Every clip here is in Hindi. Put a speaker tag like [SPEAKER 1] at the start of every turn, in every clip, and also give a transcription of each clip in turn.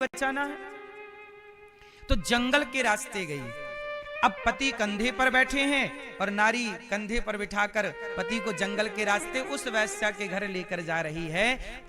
[SPEAKER 1] बचाना है। तो जंगल के रास्ते गई। अब पति कंधे पर बैठे हैं और नारी कंधे पर बिठाकर पति को जंगल के रास्ते उस वैश्या के घर लेकर जा रही है।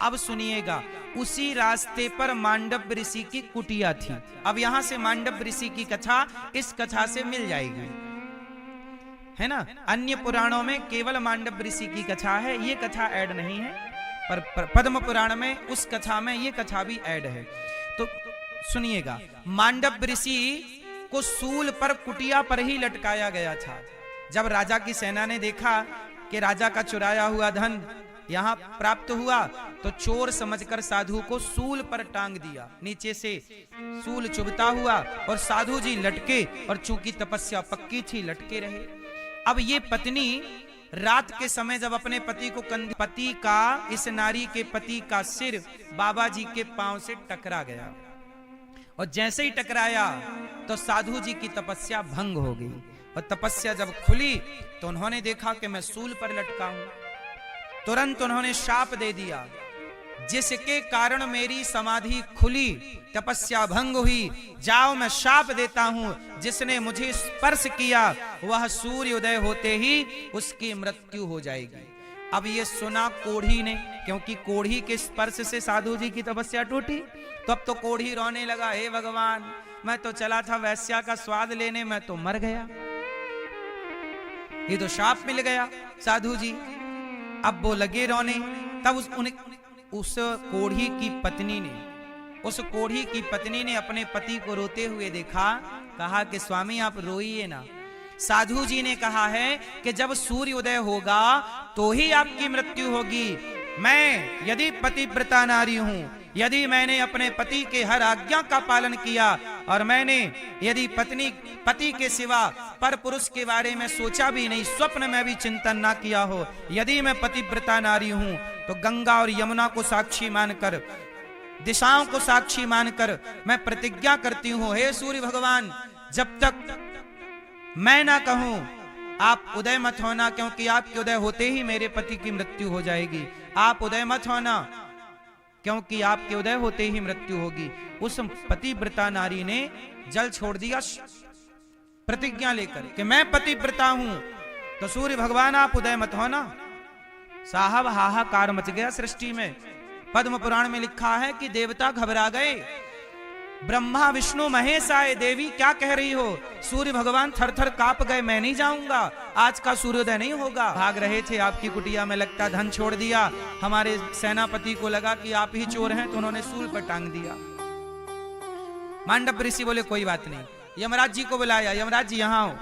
[SPEAKER 1] अब सुनिएगा, उसी रास्ते पर मांडव ऋषि की कुटिया थी। अब यहां से मांडव ऋषि की कथा इस कथा से मिल जाएगी, है ना। अन्य पुराणों में केवल मांडव ऋषि की कथा है, ये कथा ऐड नहीं है, पर पद्म पुराण में उस कथा में ये कथा भी ऐड है। तो सुनिएगा, मांडव ऋषि को सूल पर कुटिया पर ही लटकाया गया था। जब राजा की सेना ने देखा कि राजा का चुराया हुआ धन यहां प्राप्त हुआ, तो चोर समझकर साधु को सूल पर टांग दिया। नीचे से सूल चुभता हुआ और साधु जी लटके, और चूंकि तपस्या पक्की थी लटके रहे। अब ये पत्नी रात के समय जब अपने पति को पति का इस नारी के पति का सिर बाबा जी के पांव से टकरा गया, और जैसे ही टकराया तो साधु जी की तपस्या भंग हो गई। और तपस्या जब खुली तो उन्होंने देखा कि मैं सूल पर लटका हूं। तुरंत उन्होंने शाप दे दिया, जिसके कारण मेरी समाधि खुली, तपस्या भंग हुई। जाओ, मैं शाप देता हूं, जिसने मुझे स्पर्श किया वह सूर्योदय होते ही उसकी मृत्यु हो जाएगी। अब ये सुना कोढ़ी ने, क्योंकि कोढ़ी के स्पर्श से साधु जी की तपस्या टूटी। तो अब तो कोढ़ी रोने लगा, हे भगवान, मैं तो चला था वैश्या का स्वाद लेने, मैं तो मर गया, ये तो शाप मिल गया साधु जी। अब वो लगे रोने। तब उस कोढ़ी की पत्नी ने अपने पति को रोते हुए देखा, कहा कि स्वामी आप रोइए ना। साधु जी ने कहा है कि जब सूर्योदय होगा तो ही आपकी मृत्यु होगी। मैं यदि पतिव्रता नारी हूं, यदि मैंने अपने पति के हर आज्ञा का पालन किया, और मैंने यदि पति के सिवा पर पुरुष के बारे में सोचा भी नहीं, स्वप्न में भी चिंतन ना किया हो, यदि मैं पतिव्रता नारी हूं, तो गंगा और यमुना को साक्षी मानकर, दिशाओं को साक्षी मानकर मैं प्रतिज्ञा करती हूं, हे सूर्य भगवान, जब तक मैं ना कहूं आप उदय मत होना, क्योंकि आपके उदय होते ही मेरे पति की मृत्यु हो जाएगी। आप उदय मत होना, क्योंकि आपके उदय होते ही मृत्यु होगी। उस पतिव्रता नारी ने जल छोड़ दिया प्रतिज्ञा लेकर कि मैं पतिव्रता हूं, तो सूर्य भगवान आप उदय मत होना। साहब हाहाकार मच गया सृष्टि में। पद्म पुराण में लिखा है कि देवता घबरा गए, ब्रह्मा विष्णु महेश आए, देवी क्या कह रही हो। सूर्य भगवान थर-थर कांप गए, मैं नहीं जाऊंगा, आज का सूर्योदय नहीं होगा। भाग रहे थे आपकी कुटिया में, लगता धन छोड़ दिया। हमारे सेनापति को लगा कि आप ही चोर हैं, तो उन्होंने सूल पर टांग दिया। मांडव ऋषि बोले कोई बात नहीं। यमराज जी को बुलाया, यमराज जी यहाँ आओ।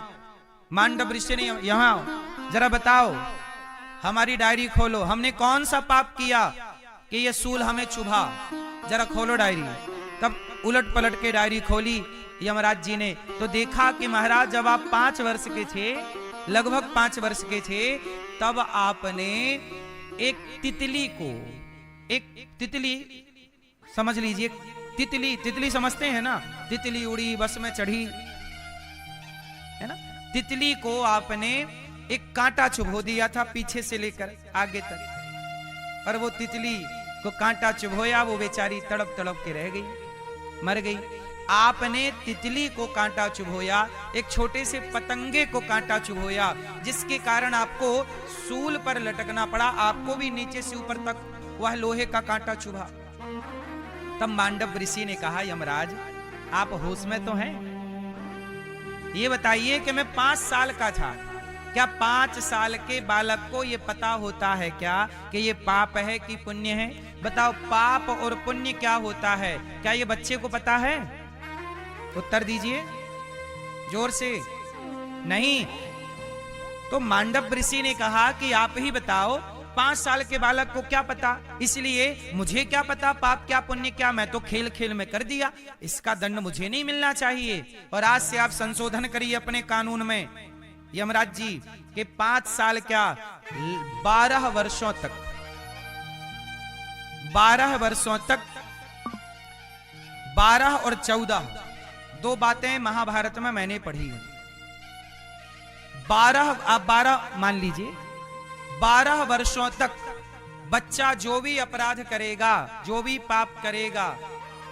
[SPEAKER 1] मांडव ऋषि ने, यहाँ आओ, जरा बताओ, हमारी डायरी खोलो, हमने कौन सा पाप किया कि ये सूल हमें चुभा, जरा खोलो डायरी। तब उलट पलट के डायरी खोली यमराज जी ने, तो देखा कि महाराज जब आप 5 वर्ष के थे, लगभग 5 वर्ष के थे, तब आपने एक तितली समझ लीजिए, तितली समझते हैं ना, तितली उड़ी बस में चढ़ी, है ना। तितली को आपने एक कांटा चुभो दिया था पीछे से लेकर आगे तक, और वो तितली को कांटा चुभोया, वो बेचारी तड़प तड़प के रह गई, मर गई। आपने तितली को कांटा चुभोया, एक छोटे से पतंगे को कांटा चुभोया, जिसके कारण आपको सूल पर लटकना पड़ा, आपको भी नीचे से ऊपर तक वह लोहे का कांटा चुभा। तब मांडव ऋषि ने कहा, यमराज आप होश में तो हैं? ये बताइए कि मैं 5 साल का था, क्या 5 साल के बालक को ये पता होता है क्या कि ये पाप है कि पुण्य है? बताओ, पाप और पुण्य क्या होता है? क्या ये बच्चे को पता है? उत्तर दीजिए जोर से। नहीं। तो मांडव ऋषि ने कहा कि आप ही बताओ, 5 साल के बालक को क्या पता, इसलिए मुझे क्या पता पाप क्या पुण्य क्या, मैं तो खेल खेल में कर दिया, इसका दंड मुझे नहीं मिलना चाहिए। और आज से आप संशोधन करिए अपने कानून में, यमराज जी के 5 साल क्या 12 वर्षों तक 12 और 14, 2 बातें महाभारत में मैंने पढ़ी हैं। 12 मान लीजिए, 12 वर्षों तक बच्चा जो भी अपराध करेगा, जो भी पाप करेगा,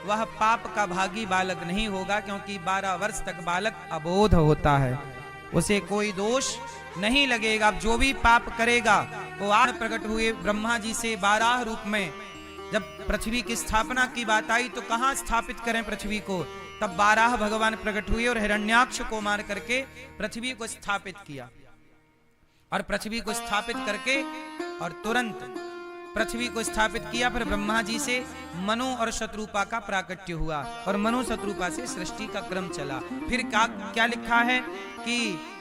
[SPEAKER 1] वह पाप का भागी बालक नहीं होगा, क्योंकि 12 वर्ष तक बालक अबोध होता है, उसे कोई दोष नहीं लगेगा। अब जो भी पाप करेगा वो आज प्रकट हुए ब्रह्मा जी से 12 रूप में। जब पृथ्वी की स्थापना की बात आई तो कहां स्थापित करें पृथ्वी को, तब 12 भगवान प्रकट हुए और हिरण्याक्ष को मार करके पृथ्वी को स्थापित किया। और पृथ्वी को स्थापित करके और तुरंत पृथ्वी को स्थापित किया। फिर ब्रह्मा जी से मनु और शत्रुपा का प्राकट्य हुआ और मनु शत्रुपा से सृष्टि का क्रम चला। फिर क्या लिखा है कि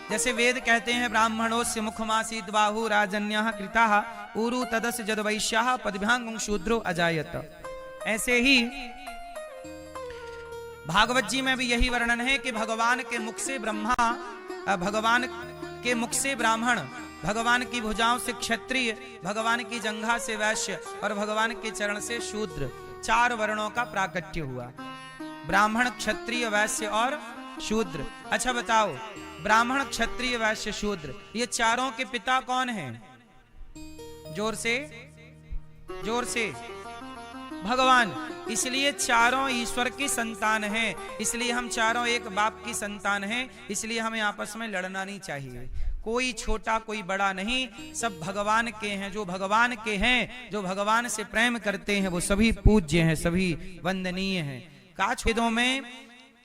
[SPEAKER 1] जैसे वेद कहते हैं ब्राह्मणोस्य मुखमासीद बाहु राजन्यः कृताः ऊरु तदस्य जदवैश्याः पदभ्यांगं शूद्रो अजायत। ऐसे ही भागवत जी में भी यही वर्णन है कि भगवान के मुख से ब्रह्मा, भगवान के मुख से ब्राह्मण, भगवान की भुजाओं से क्षत्रिय, भगवान की जंघा से वैश्य और भगवान के चरण से शूद्र, 4 वर्णों का प्राकट्य हुआ। ब्राह्मण, क्षत्रिय, वैश्य और शूद्र। अच्छा बताओ, ब्राह्मण, क्षत्रिय, वैश्य, शूद्र, ये चारों के पिता कौन हैं? जोर से, जोर से। भगवान। इसलिए चारों ईश्वर की संतान हैं, इसलिए हम चारों एक बाप की संतान हैं, इसलिए हमें आपस में लड़ना नहीं चाहिए। कोई छोटा कोई बड़ा नहीं, सब भगवान के हैं। जो भगवान के हैं, जो भगवान से प्रेम करते हैं, वो सभी पूज्य हैं, सभी वंदनीय हैं। काछ वेदों में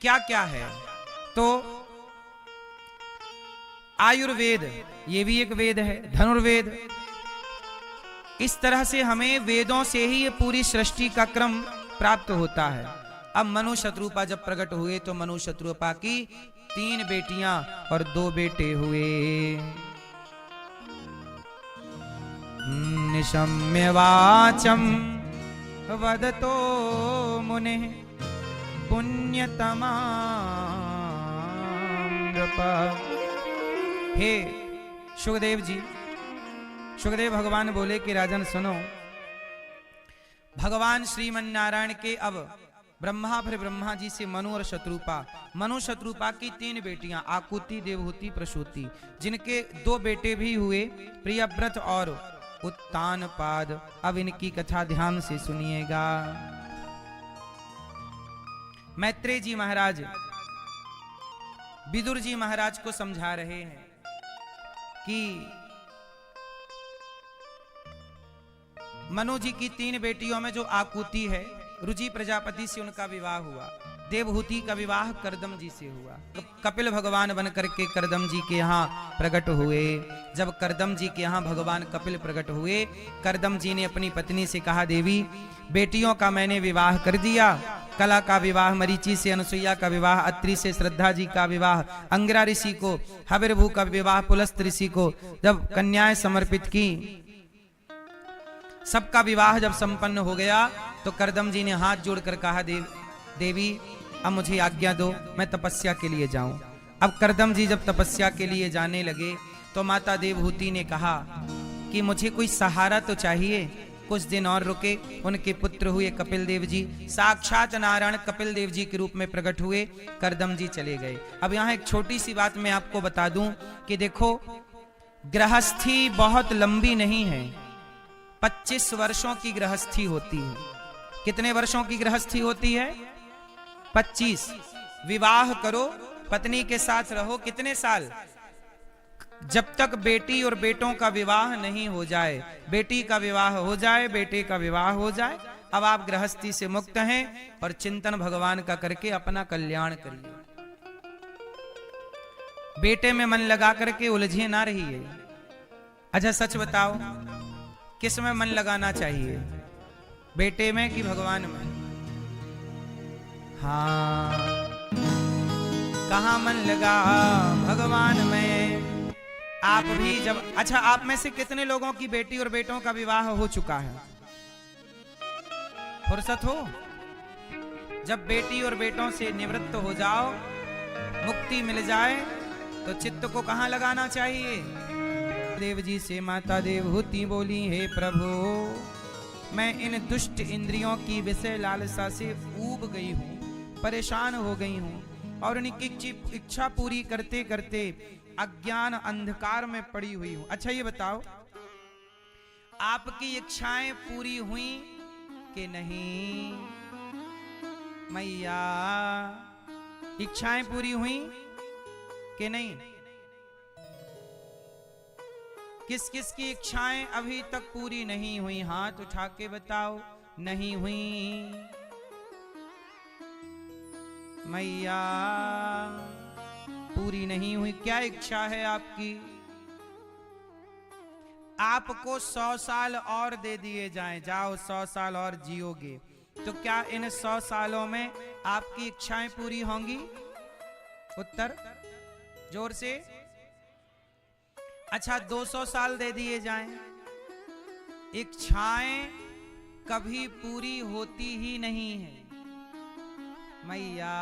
[SPEAKER 1] क्या क्या है? तो आयुर्वेद, ये भी एक वेद है, धनुर्वेद। इस तरह से हमें वेदों से ही ये पूरी सृष्टि का क्रम प्राप्त होता है। अब मनु शत्रुपा जब प्रकट हुए तो मनु शत्रुपा की 3 बेटियां और 2 बेटे हुए। निशम्य वाचम वदतो मुने पुण्यतमा। हे सुखदेव जी, सुखदेव भगवान बोले कि राजन सुनो, भगवान श्रीमन नारायण के अब ब्रह्मा, फिर ब्रह्मा जी से मनु और शत्रुपा, मनु शत्रुपा की 3 बेटियां आकुति, देवहूति, प्रसूति, जिनके 2 बेटे भी हुए, प्रियव्रत और उत्तानपाद। अब इनकी कथा ध्यान से सुनिएगा। मैत्रेय जी महाराज विदुर जी महाराज को समझा रहे हैं कि मनु जी की 3 बेटियों में जो आकुति है, रुचि प्रजापति से उनका विवाह हुआ। देवहूति का विवाह करदम जी से हुआ। कपिल भगवान बन करके करदम जी के यहाँ प्रकट हुए। जब करदम जी के यहाँ भगवान कपिल प्रकट हुए, करदम जी ने अपनी पत्नी से कहा, देवी बेटियों का मैंने विवाह कर दिया। कला का विवाह मरीचि से, अनुसुईया का विवाह अत्रि से, श्रद्धा जी का विवाह अंगिरा ऋषि को, हविर्भू का विवाह पुलस्त ऋषि को। जब कन्याएं समर्पित की, सबका विवाह जब संपन्न हो गया तो करदम जी ने हाथ जोड़कर कहा, देवी अब मुझे आज्ञा दो, मैं तपस्या के लिए जाऊं। अब करदम जी जब तपस्या के लिए जाने लगे तो माता देवहूति ने कहा कि मुझे कोई सहारा तो चाहिए, कुछ दिन और रुके। उनके पुत्र हुए कपिल देव जी, साक्षात नारायण कपिल देव जी के रूप में प्रकट हुए। करदम जी चले गए। अब यहाँ एक छोटी सी बात मैं आपको बता दूं कि देखो, गृहस्थी बहुत लंबी नहीं है, 25 वर्षों की गृहस्थी होती है। कितने वर्षों की गृहस्थी होती है? 25। विवाह करो, पत्नी के साथ रहो, कितने साल? जब तक बेटी और बेटों का विवाह नहीं हो जाए। बेटी का विवाह हो जाए, बेटे का विवाह हो जाए, अब आप गृहस्थी से मुक्त हैं और चिंतन भगवान का करके अपना कल्याण करिए। बेटे में मन लगा करके उलझे ना रहिए। अच्छा सच बताओ, किस में मन लगाना चाहिए, बेटे में कि भगवान में? हाँ, कहाँ मन लगा? भगवान में। आप भी जब, अच्छा आप में से कितने लोगों की बेटी और बेटों का विवाह हो चुका है? फुर्सत हो? जब बेटी और बेटों से निवृत्त हो जाओ, मुक्ति मिल जाए, तो चित्त को कहाँ लगाना चाहिए? देव जी से माता देवहूति बोली, हे प्रभु मैं इन दुष्ट इंद्रियों की विषय लालसा से ऊब गई हूँ, परेशान हो गई हूँ और उनकी इच्छा पूरी करते करते अज्ञान अंधकार में पड़ी हुई हूँ। अच्छा ये बताओ, आपकी इच्छाएं पूरी हुई कि नहीं? मैया इच्छाएं पूरी हुई कि नहीं? किस किस की इच्छाएं अभी तक पूरी नहीं हुई? हाथ उठा के बताओ। नहीं हुई। मैया पूरी नहीं हुई। क्या इच्छा है आपकी? आपको 100 साल और दे दिए जाएं, जाओ 100 साल और जियोगे, तो क्या इन 100 सालों में आपकी इच्छाएं पूरी होंगी? उत्तर जोर से। अच्छा 200 साल दे दिए जाएं, इच्छाएं कभी पूरी होती ही नहीं है। मैया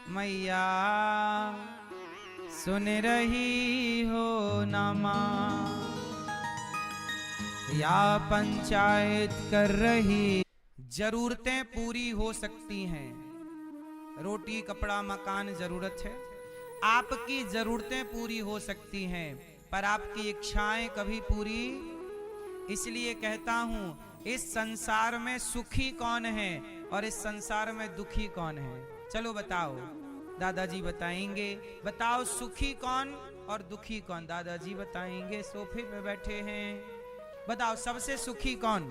[SPEAKER 1] मैया सुन रही हो ना मां, या पंचायत कर रही। जरूरतें पूरी हो सकती हैं, रोटी कपड़ा मकान जरूरत है, आपकी जरूरतें पूरी हो सकती हैं, पर आपकी इच्छाएं कभी पूरी। इसलिए कहता हूं, इस संसार में सुखी कौन है और इस संसार में दुखी कौन है? चलो बताओ, दादाजी बताएंगे। बताओ सुखी कौन और दुखी कौन? दादाजी बताएंगे, सोफे पे बैठे हैं। बताओ सबसे सुखी कौन?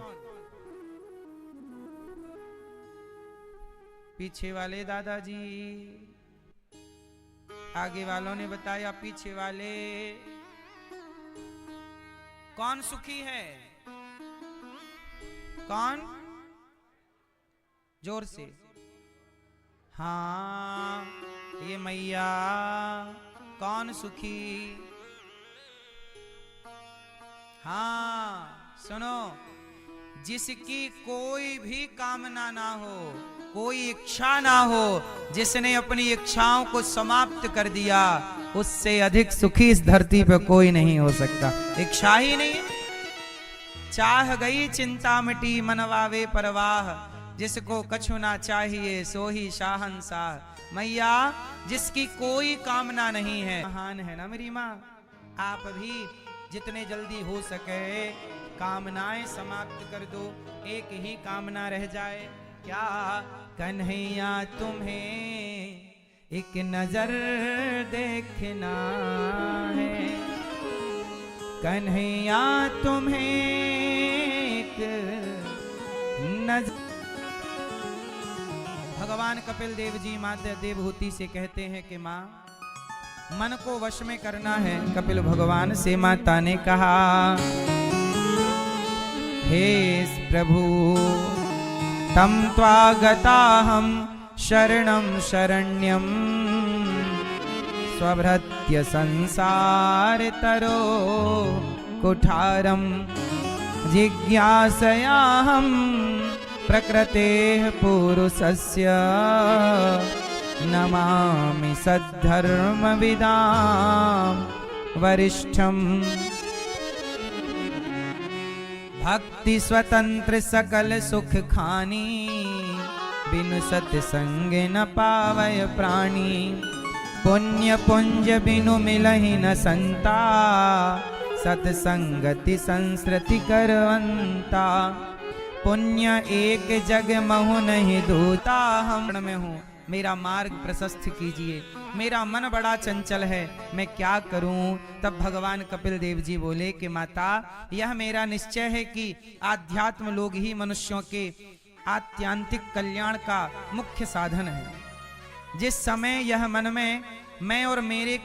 [SPEAKER 1] पीछे वाले दादाजी, आगे वालों ने बताया पीछे वाले। कौन सुखी है? कौन? जोर से। हाँ ये मैया। कौन सुखी? हाँ सुनो, जिसकी कोई भी कामना ना हो, कोई इच्छा ना हो, जिसने अपनी इच्छाओं को समाप्त कर दिया, उससे अधिक सुखी इस धरती पर कोई नहीं हो सकता। इच्छा ही नहीं, चाह गई चिंता मिटी मनवावे परवाह, जिसको कछु ना चाहिए सो ही शाहंशाह। मैया जिसकी कोई कामना नहीं है, महान है ना मेरी माँ। आप भी जितने जल्दी हो सके कामनाएं समाप्त कर दो। एक ही कामना रह जाए, क्या? कन्हैया तुम्हें एक नजर देखना है, कन्हैया तुम्हें एक नजर। भगवान कपिल देव जी माता देवहूति से कहते हैं कि माँ मन को वश में करना है। कपिल भगवान से माता ने कहा, हे प्रभु तम त्वागताहं शरणं शरण्यं, स्वभृत्य संसार तरो कुठारम, जिज्ञासयाहं प्रकृतेः पुरुषस्य, नमामि सद्धर्मविदां वरिष्ठम्। भक्ति स्वतंत्र सकल सुख खानी, बिनु सत्संग न पावय प्राणी, पुण्य पुंज बिनु मिलहि न संता, सत्संगति संस्कृति करवंता। पुण्य एक जग महु नहीं दूता। हम में हूँ, मेरा मार्ग प्रशस्त कीजिए, मेरा मन बड़ा चंचल है, मैं क्या करूं? तब भगवान कपिल देव जी बोले कि माता यह मेरा निश्चय है कि आध्यात्म लोग ही मनुष्यों के आत्यांतिक कल्याण का मुख्य साधन है। जिस समय यह मन में मैं और मेरे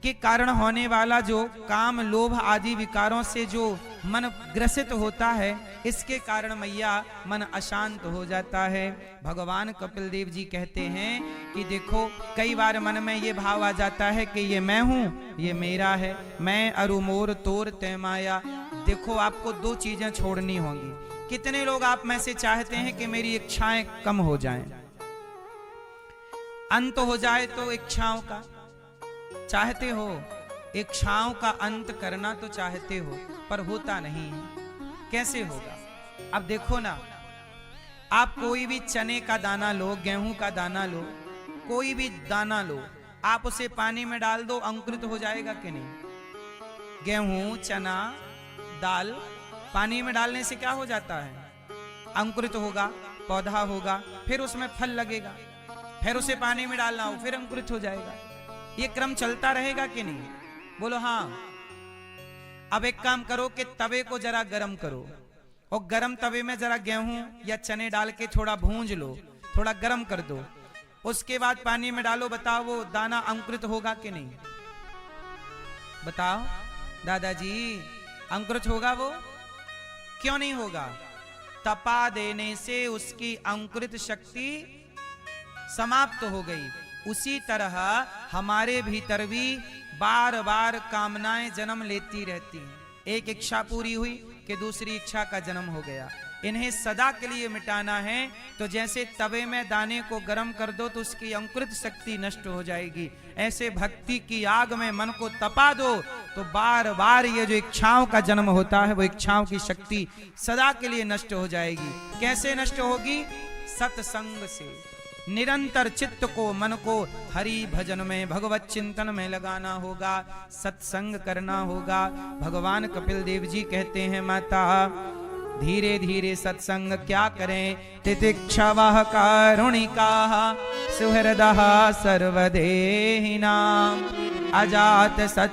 [SPEAKER 1] के कारण होने वाला जो काम लोभ आदि विकारों से जो मन ग्रसित होता है, इसके कारण मैया मन अशांत हो जाता है। भगवान कपिल देव जी कहते हैं कि देखो कई बार मन में ये भाव आ जाता है कि ये मैं हूँ, ये मेरा है, मैं अरु मोर तोर तै माया। देखो आपको दो चीजें छोड़नी होंगी। कितने लोग आप में से चाहते हैं कि मेरी इच्छाएं कम हो जाएं, अंत हो जाए तो इच्छाओं का? चाहते हो इच्छाओं का अंत करना तो चाहते हो, पर होता नहीं है। कैसे होगा? अब देखो ना, आप कोई भी चने का दाना लो, गेहूं का दाना लो, कोई भी दाना लो, आप उसे पानी में डाल दो, अंकुरित हो जाएगा कि नहीं? गेहूं, चना, दाल पानी में डालने से क्या हो जाता है? अंकुरित होगा, पौधा होगा, फिर उसमें फल लगेगा, फिर उसे पानी में डालना हो, फिर अंकुरित हो जाएगा। ये क्रम चलता रहेगा कि नहीं? बोलो हाँ। अब एक काम करो कि तवे को जरा गरम करो और गरम तवे में जरा गेहूं या चने डाल के थोड़ा भूंज लो, थोड़ा गरम कर दो, उसके बाद पानी में डालो। बताओ वो दाना अंकुरित होगा कि नहीं? बताओ दादाजी, अंकुरित होगा वो? क्यों नहीं होगा? तपा देने से उसकी अंकुरित शक्ति समाप्त हो गई। उसी तरह हमारे भीतर भी बार बार कामनाएं जन्म लेती रहती हैं। एक इच्छा पूरी हुई कि दूसरी इच्छा का जन्म हो गया। इन्हें सदा के लिए मिटाना है तो जैसे तवे में दाने को गर्म कर दो तो उसकी अंकुरित शक्ति नष्ट हो जाएगी, ऐसे भक्ति की आग में मन को तपा दो तो बार बार ये जो इच्छाओं का जन्म होता है वो इच्छाओं की शक्ति सदा के लिए नष्ट हो जाएगी। कैसे नष्ट होगी? सत्संग से। निरंतर चित्त को, मन को हरि भजन में, भगवत चिंतन में लगाना होगा, सत्संग करना होगा। भगवान कपिल देव जी कहते हैं माता धीरे धीरे सत्संग क्या करें, तितिक्षवः कारुणिकाः सुहृदः सर्वदेहिनां अजात सत्